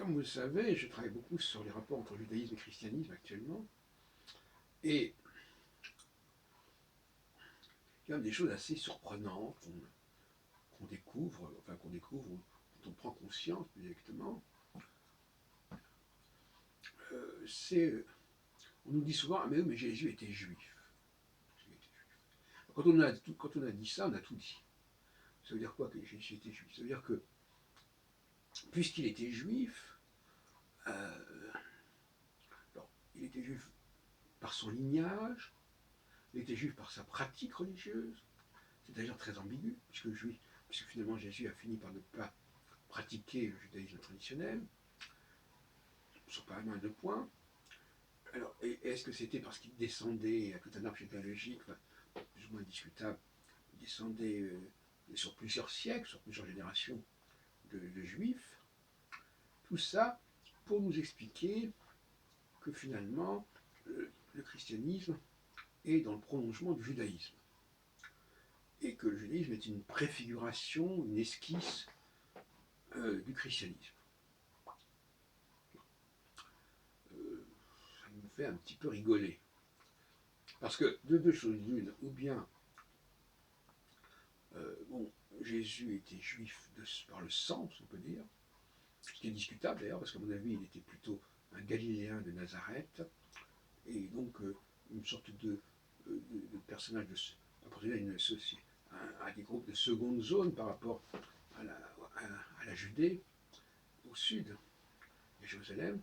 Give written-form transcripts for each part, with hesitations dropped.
comme vous le savez, je travaille beaucoup sur les rapports entre judaïsme et christianisme actuellement. Et il y a des choses assez surprenantes qu'on découvre, dont on prend conscience plus exactement. On nous dit souvent, ah mais oui, mais Jésus était juif. Quand on a dit ça, on a tout dit. Ça veut dire quoi que Jésus était juif? Ça veut dire que, puisqu'il était juif, alors, il était juif par son lignage, il était juif par sa pratique religieuse, c'est d'ailleurs très ambigu, puisque finalement Jésus a fini par ne pas pratiquer le judaïsme traditionnel, sur pas mal de points. Alors, est-ce que c'était parce qu'il descendait à tout un arbre généalogique, plus ou moins discutable, il descendait sur plusieurs siècles, sur plusieurs générations de juifs? Tout ça pour nous expliquer que finalement, le christianisme est dans le prolongement du judaïsme. Et que le judaïsme est une préfiguration, une esquisse du christianisme. Ça me fait un petit peu rigoler. Parce que de deux choses l'une, ou bien Jésus était juif par le sang, si on peut dire, ce qui est discutable d'ailleurs, parce qu'à mon avis, il était plutôt un Galiléen de Nazareth, et donc une sorte de personnage à des groupes de seconde zone par rapport à la Judée, au sud de Jérusalem.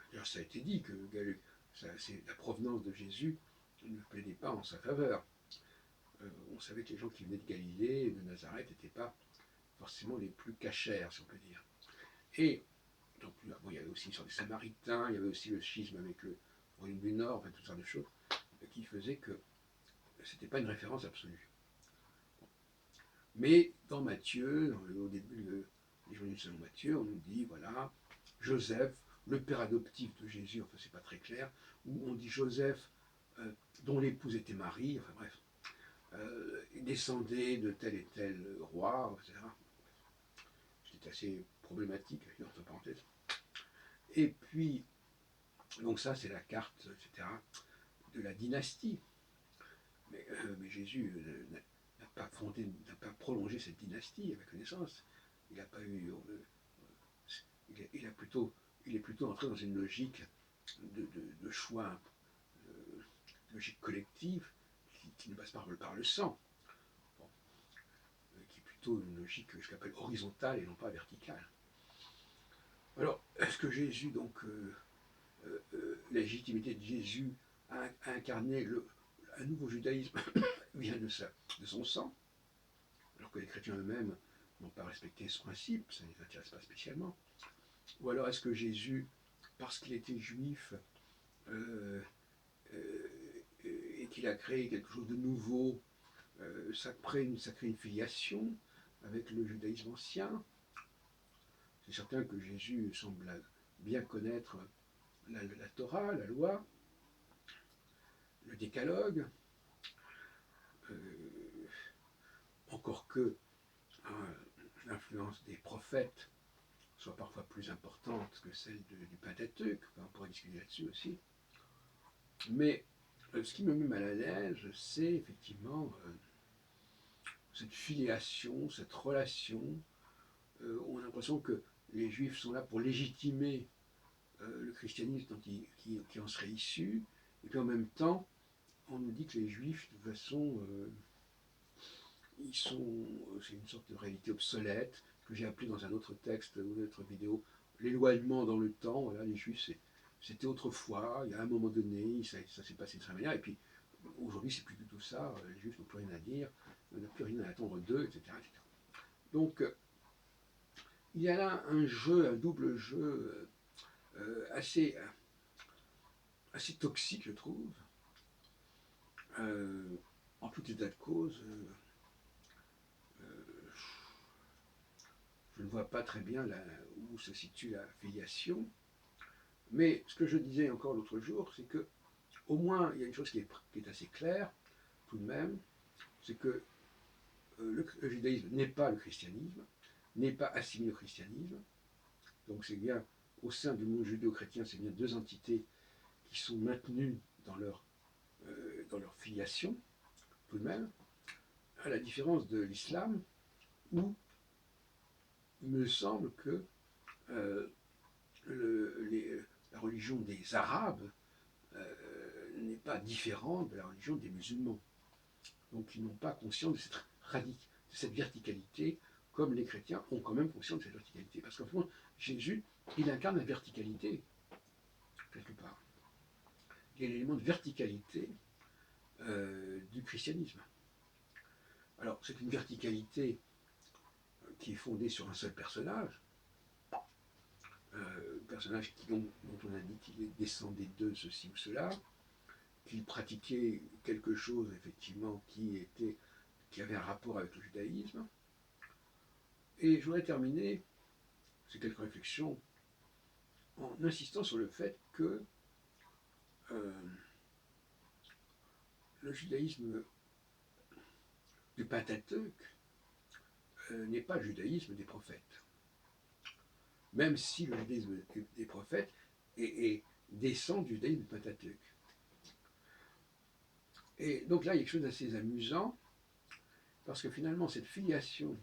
D'ailleurs, ça a été dit que la provenance de Jésus ne plaidait pas en sa faveur. On savait que les gens qui venaient de Galilée et de Nazareth n'étaient pas forcément les plus cachers, si on peut dire. Et donc, il y avait aussi sur les Samaritains, il y avait aussi le schisme avec le royaume du Nord, enfin, toutes sortes de choses qui faisaient que c'était pas une référence absolue. Mais dans Matthieu, au début de l'évangile selon Matthieu, on nous dit, voilà, Joseph, le père adoptif de Jésus, enfin c'est pas très clair, ou on dit Joseph, dont l'épouse était Marie, enfin bref, descendait de tel et tel roi, etc. C'était assez problématique, entre parenthèses. Et puis, donc ça c'est la carte, etc., de la dynastie. Mais Jésus n'a pas prolongé cette dynastie avec connaissance. Il n'a pas eu. Il est plutôt entré dans une logique de choix, logique collective, qui ne passe pas par le sang. Bon, qui est plutôt une logique que j'appelle horizontale et non pas verticale. Alors, est-ce que Jésus, donc, la légitimité de Jésus a incarné un nouveau judaïsme vient de son sang, alors que les chrétiens eux-mêmes n'ont pas respecté ce principe, ça ne les intéresse pas spécialement? Ou alors est-ce que Jésus, parce qu'il était juif, et qu'il a créé quelque chose de nouveau, ça crée une filiation avec le judaïsme ancien? C'est certain que Jésus semble bien connaître la Torah, la loi, le décalogue, encore que l'influence des prophètes soit parfois plus importante que celle du Pentateuque, on pourrait discuter là-dessus aussi. Mais ce qui me met mal à l'aise, c'est effectivement cette filiation, cette relation. On a l'impression que les Juifs sont là pour légitimer le christianisme qui en serait issu, et puis en même temps, on nous dit que les Juifs, de toute façon, c'est une sorte de réalité obsolète, que j'ai appelé dans un autre texte ou une autre vidéo, l'éloignement dans le temps. Voilà, les Juifs, c'était autrefois, il y a un moment donné, ça s'est passé de cette manière, et puis aujourd'hui, c'est plus du tout ça, les Juifs n'ont plus rien à dire, on n'a plus rien à attendre d'eux, etc., etc. Donc, il y a là un double jeu assez toxique, je trouve. En tout état de cause, je ne vois pas très bien où se situe la filiation. Mais ce que je disais encore l'autre jour, c'est que au moins il y a une chose qui est assez claire, tout de même, c'est que le judaïsme n'est pas le christianisme, n'est pas assimilé au christianisme. Donc c'est bien, au sein du monde judéo-chrétien, c'est bien deux entités qui sont maintenues dans leur filiation, tout de même, à la différence de l'islam, où il me semble que euh, la religion des Arabes n'est pas différente de la religion des musulmans. Donc ils n'ont pas conscience de cette verticalité, comme les chrétiens ont quand même conscience de cette verticalité. Parce qu'en fond, Jésus, il incarne la verticalité, quelque part. Il y a l'élément de verticalité du christianisme. Alors, c'est une verticalité qui est fondée sur un seul personnage dont on a dit qu'il descendait de ceci ou cela, qu'il pratiquait quelque chose, effectivement, qui avait un rapport avec le judaïsme. Et je voudrais terminer ces quelques réflexions en insistant sur le fait que le judaïsme du Pentateuque n'est pas le judaïsme des prophètes. Même si le judaïsme des prophètes descend du judaïsme du Pentateuque. Et donc là, il y a quelque chose d'assez amusant, parce que finalement, cette filiation,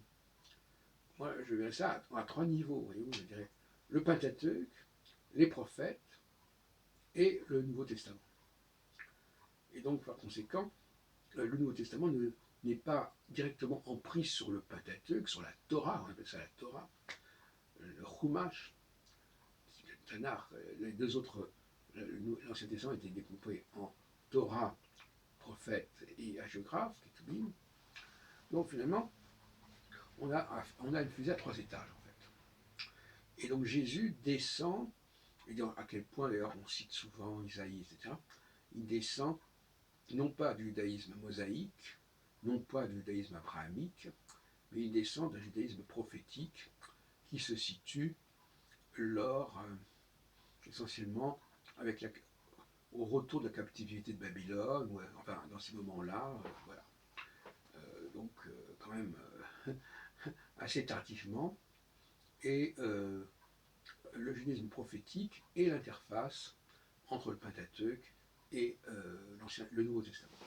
moi je verrais ça à trois niveaux, voyez-vous, je dirais le Pentateuque, les prophètes et le Nouveau Testament. Et donc, par conséquent, le Nouveau Testament n'est pas directement en prise sur le Pentateuque, sur la Torah, on appelle ça la Torah, le Chumash, le Tanakh, les deux autres, l'Ancien Testament était découpé en Torah, prophète et hagiographe, Ketubim. Donc finalement, on a une fusée à trois étages en fait. Et donc Jésus descend, et à quel point d'ailleurs on cite souvent Isaïe, etc. Il descend non pas du judaïsme mosaïque, non pas du judaïsme abrahamique, mais il descend d'un judaïsme prophétique qui se situe essentiellement au retour de la captivité de Babylone, ou enfin dans ces moments-là, voilà. Donc quand même assez tardivement, et le judaïsme prophétique est l'interface entre le Pentateuque et le Nouveau Testament.